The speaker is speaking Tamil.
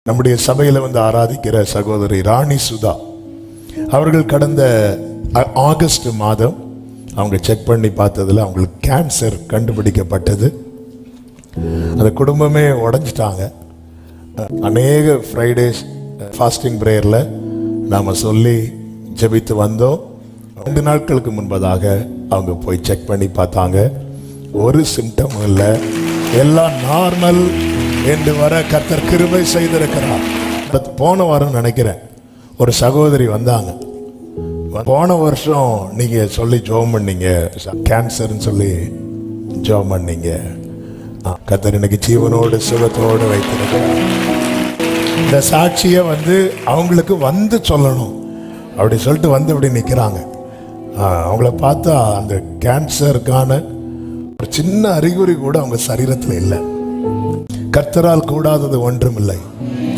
நம்முடைய சபையில் வந்து ஆராதிக்கிற சகோதரி ராணி சுதா அவர்கள் கடந்த ஆகஸ்ட் மாதம் அவங்க செக் பண்ணி பார்த்ததில் அவங்களுக்கு கேன்சர் கண்டுபிடிக்கப்பட்டது. அந்த குடும்பமே உடைஞ்சிட்டாங்க. அநேக ஃப்ரைடேஸ் ஃபாஸ்டிங் ப்ரேயரில் நாம் சொல்லி ஜெபித்து வந்தோம். 2 நாட்களுக்கு முன்பதாக அவங்க போய் செக் பண்ணி பார்த்தாங்க. ஒரு சிம்டமும் இல்லை, எல்லாம் நார்மல் என்று வர கர்த்தர் கிருபை செய்திருக்கிறார். போன வாரம் நினைக்கிறேன் ஒரு சகோதரி வந்தாங்க. போன வருஷம் நீங்கள் சொல்லி ஜெபம் பண்ணீங்க, கேன்சர்னு சொல்லி ஜெபம் பண்ணீங்க. கர்த்தர் இன்னைக்கு ஜீவனோடு சுகத்தோடு வைத்திருக்கிறார். இந்த சாட்சியை வந்து அவங்களுக்கு வந்து சொல்லணும் அப்படி சொல்லிட்டு வந்து அப்படி நிற்கிறாங்க. அவங்கள பார்த்தா அந்த கேன்சருக்கான ஒரு சின்ன அறிகுறி கூட அவங்க சரீரத்தில் இல்லை. கர்த்தரால் கூடாதது ஒன்றுமில்லை.